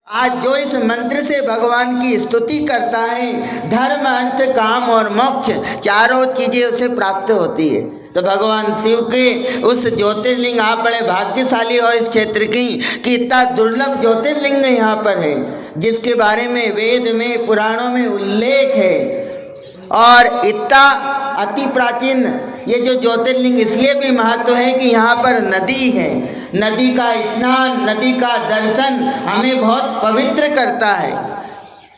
आज जो इस मंत्र से भगवान की स्तुति करता है, धर्म अर्थ काम और मोक्ष चारों चीजें उसे प्राप्त होती है। तो भगवान शिव के उस ज्योतिर्लिंग, आप बड़े भाग्यशाली हो इस क्षेत्र की कि इतना दुर्लभ ज्योतिर्लिंग यहाँ पर है जिसके बारे में वेद में पुराणों में उल्लेख है। और इतना अति प्राचीन ये जो ज्योतिर्लिंग इसलिए भी महत्व है कि यहाँ पर नदी है। नदी का स्नान, नदी का दर्शन हमें बहुत पवित्र करता है।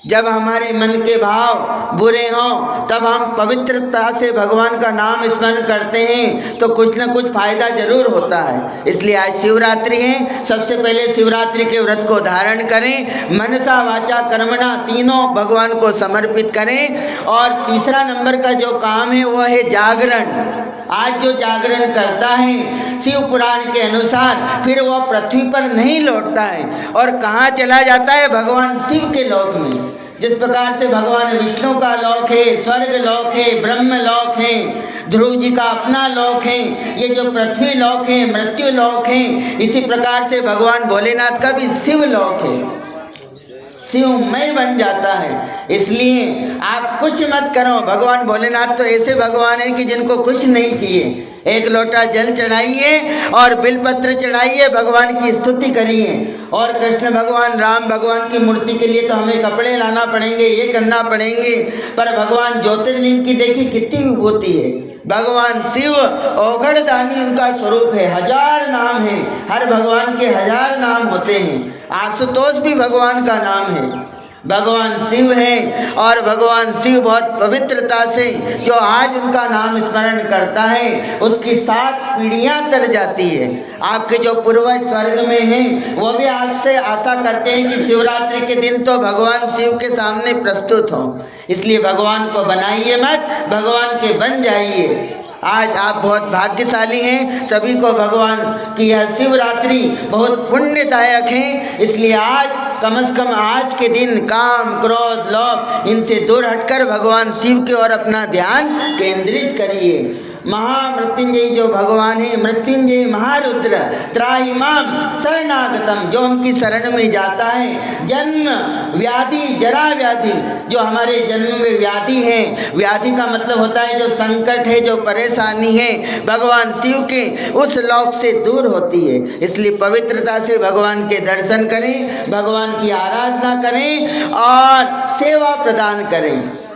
जब हमारे मन के भाव बुरे हों तब हम पवित्रता से भगवान का नाम स्मरण करते हैं तो कुछ न कुछ फायदा जरूर होता है। इसलिए आज शिवरात्रि है, सबसे पहले शिवरात्रि के व्रत को धारण करें, मनसा वाचा कर्मणा तीनों भगवान को समर्पित करें। और तीसरा नंबर का जो काम है वह है जागरण। आज जो जागरण करता है शिव पुराण के अनुसार फिर वह पृथ्वी पर नहीं लौटता है और कहाँ चला जाता है, भगवान शिव के लोक में। जिस प्रकार से भगवान विष्णु का लोक है, स्वर्ग लोक है, ब्रह्म लोक है, ध्रुव जी का अपना लोक है, ये जो पृथ्वी लोक है, मृत्यु लोक है, इसी प्रकार से भगवान भोलेनाथ का भी शिव लोक है, शिवमय बन जाता है। इसलिए आप कुछ मत करो, भगवान भोलेनाथ तो ऐसे भगवान है कि जिनको कुछ नहीं चाहिए। एक लोटा जल चढ़ाइए और बिलपत्र चढ़ाइए, भगवान की स्तुति करिए। और कृष्ण भगवान, राम भगवान की मूर्ति के लिए तो हमें कपड़े लाना पड़ेंगे, ये करना पड़ेंगे, पर भगवान ज्योतिर्लिंग की देखिए कितनी विभूति है। भगवान शिव औघड़दानी उनका स्वरूप है, 1000 नाम है, हर भगवान के 1000 नाम होते हैं। आशुतोष भी भगवान का नाम है, भगवान शिव है। और भगवान शिव बहुत पवित्रता से जो आज उनका नाम स्मरण करता है उसकी 7 पीढ़ियां तर जाती है। आपके जो पूर्वज स्वर्ग में हैं वो भी आज से आशा करते हैं कि शिवरात्रि के दिन तो भगवान शिव के सामने प्रस्तुत हों। इसलिए भगवान को बनाइए मत, भगवान के बन जाइए। आज आप बहुत भाग्यशाली हैं, सभी को भगवान की यह शिवरात्रि बहुत पुण्यदायक है। इसलिए आज कम से कम आज के दिन काम क्रोध लोभ इनसे दूर हटकर भगवान शिव की ओर अपना ध्यान केंद्रित करिए। महामृत्युंजय जो भगवान है, मृत्युंजय महारुद्र, त्राहि माम शरणागतम, जो उनकी शरण में जाता है, जन्म व्याधि जरा व्याधि, जो हमारे जन्म में व्याधि है, व्याधि का मतलब होता है जो संकट है, जो परेशानी है, भगवान शिव के उस लोक से दूर होती है। इसलिए पवित्रता से भगवान के दर्शन करें, भगवान की आराधना करें और सेवा प्रदान करें।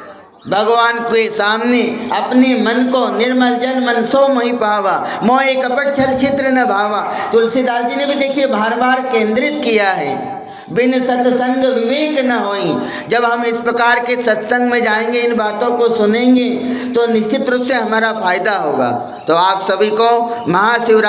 भगवान के सामने अपने मन को निर्मल जन मन सो मोहि पावा, मोहे कपट छल छिद्र न भावा। तुलसीदास जी ने भी देखिए बार बार केंद्रित किया है, बिन सत्संग विवेक न होई। जब हम इस प्रकार के सत्संग में जाएंगे, इन बातों को सुनेंगे तो निश्चित रूप से हमारा फायदा होगा। तो आप सभी को महाशिवरात्रि